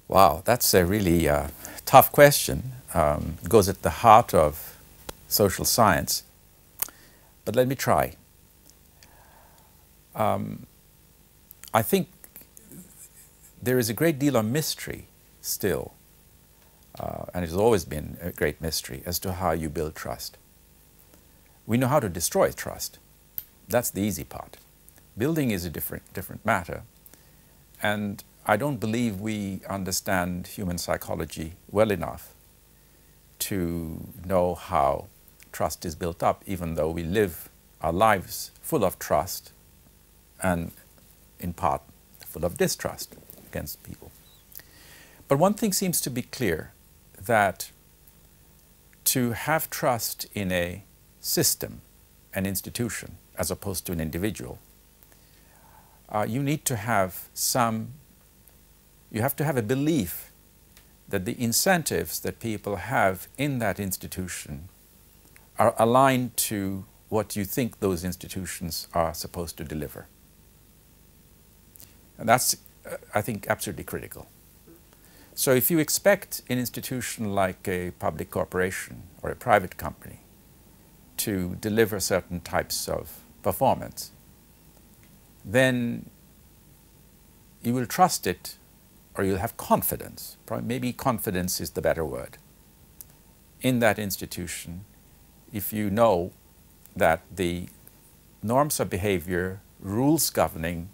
Wow, that's a really tough question. It goes at the heart of social science. But let me try. I think there is a great deal of mystery still, and it has always been a great mystery as to how you build trust. We know how to destroy trust. That's the easy part. Building is a different matter. And I don't believe we understand human psychology well enough to know how trust is built up, even though we live our lives full of trust and in part full of distrust against people. But one thing seems to be clear, that to have trust in a system, an institution, as opposed to an individual, you need to have you have to have a belief that the incentives that people have in that institution are aligned to what you think those institutions are supposed to deliver. And that's, I think, absolutely critical. So if you expect an institution like a public corporation or a private company to deliver certain types of performance, then you will trust it, or you'll have confidence, maybe confidence is the better word, in that institution if you know that the norms of behavior, rules governing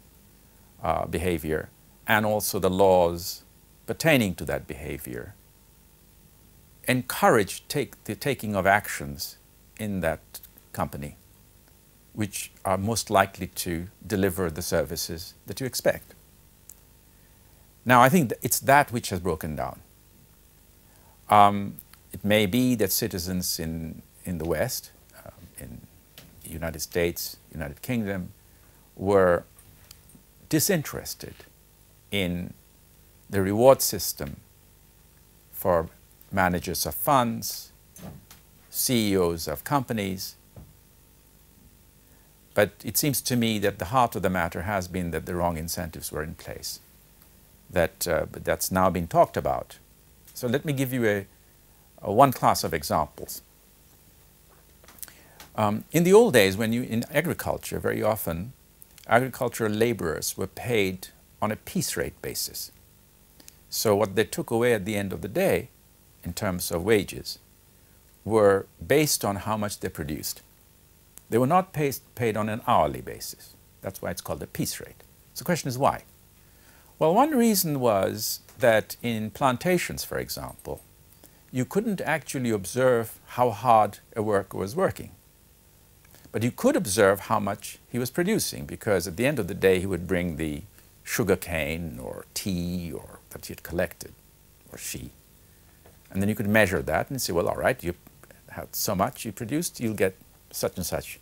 behavior, and also the laws pertaining to that behavior encourage the taking of actions in that company which are most likely to deliver the services that you expect. Now, I think it's that which has broken down. It may be that citizens in the West, in the United States, United Kingdom, were disinterested in the reward system for managers of funds, CEOs of companies. But it seems to me that the heart of the matter has been that the wrong incentives were in place. But that's now been talked about. So let me give you one class of examples. In the old days, in agriculture, very often, agricultural laborers were paid on a piece rate basis. So what they took away at the end of the day, in terms of wages, were based on how much they produced. They were not paid on an hourly basis. That's why it's called a piece rate. So the question is why? Well, one reason was that in plantations, for example, you couldn't actually observe how hard a worker was working. But you could observe how much he was producing, because at the end of the day he would bring the sugar cane or tea or that he had collected, or she. And then you could measure that and say, well, all right, you had so much you produced, you'll get such and such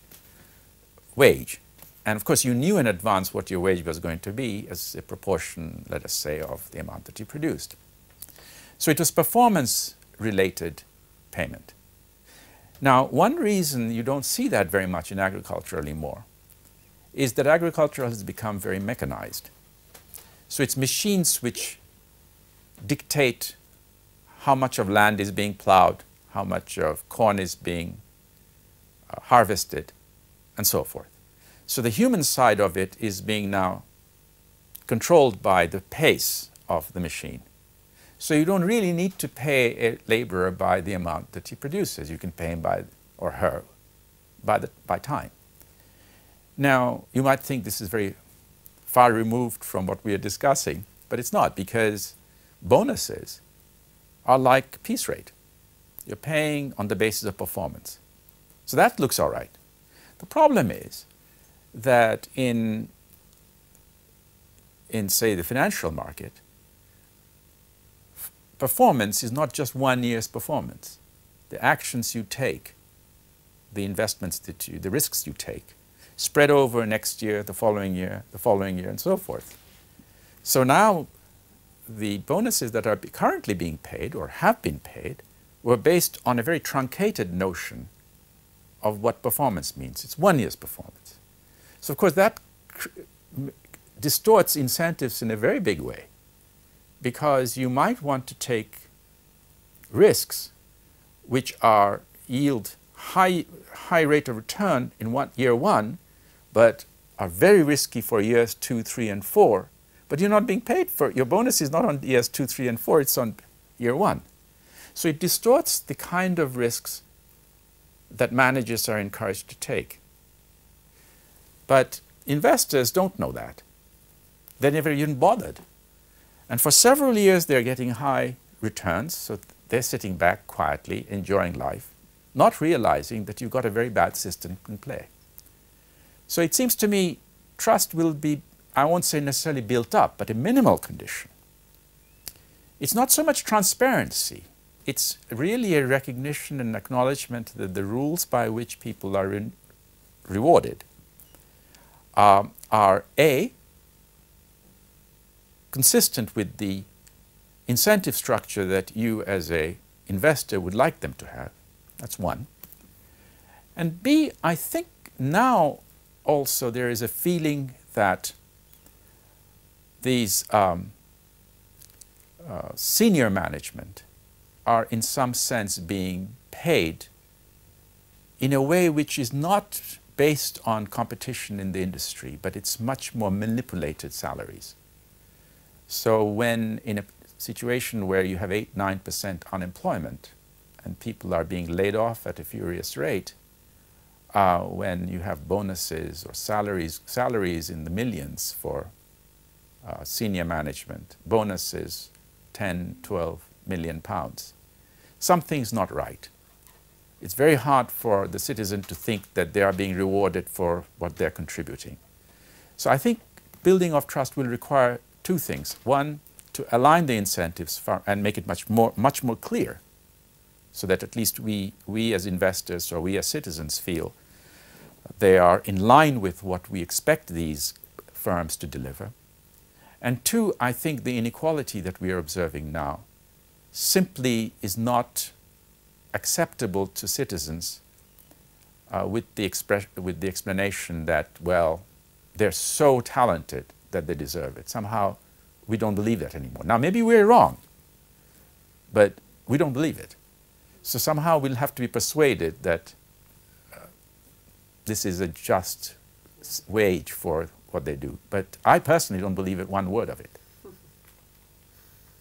wage. And of course, you knew in advance what your wage was going to be as a proportion, let us say, of the amount that you produced. So it was performance-related payment. Now, one reason you don't see that very much in agriculture anymore is that agriculture has become very mechanized. So it's machines which dictate how much of land is being plowed, how much of corn is being harvested, and so forth. So the human side of it is being now controlled by the pace of the machine. So you don't really need to pay a laborer by the amount that he produces. You can pay him by, or her, by time. Now, you might think this is very far removed from what we are discussing, but it's not, because bonuses are like piece rate. You're paying on the basis of performance. So that looks all right. The problem is that in say, the financial market, performance is not just 1 year's performance. The actions you take, the investments that the risks you take, spread over next year, the following year, and so forth. So now the bonuses that are currently being paid or have been paid were based on a very truncated notion of what performance means. It's 1 year's performance. So of course that distorts incentives in a very big way. because you might want to take risks which are yield high rate of return in year one, but are very risky for years 2, 3, and 4. But you're not being paid for, your bonus is not on years 2, 3, and 4, it's on year 1. So it distorts the kind of risks that managers are encouraged to take. But investors don't know that. They're never even bothered. And for several years they're getting high returns, so they're sitting back quietly, enjoying life, not realizing that you've got a very bad system in play. So it seems to me trust will be, I won't say necessarily built up, but a minimal condition. It's not so much transparency. It's really a recognition and acknowledgement that the rules by which people are rewarded are A, consistent with the incentive structure that you as an investor would like them to have. That's one. And B, I think now also there is a feeling that these senior management are in some sense being paid in a way which is not based on competition in the industry, but it's much more manipulated salaries. So when in a situation where you have 8, 9% unemployment and people are being laid off at a furious rate, when you have bonuses or salaries in the millions for senior management, bonuses 10, 12 million pounds, something's not right. It's very hard for the citizen to think that they are being rewarded for what they're contributing. So I think building of trust will require two things. One, to align the incentives and make it much more clear, so that at least we as investors or we as citizens feel they are in line with what we expect these firms to deliver. And two, I think the inequality that we are observing now simply is not acceptable to citizens with the explanation that, well, they're so talented that they deserve it. Somehow we don't believe that anymore. Now maybe we're wrong, but we don't believe it. So somehow we'll have to be persuaded that this is a just wage for what they do. But I personally don't believe it one word of it.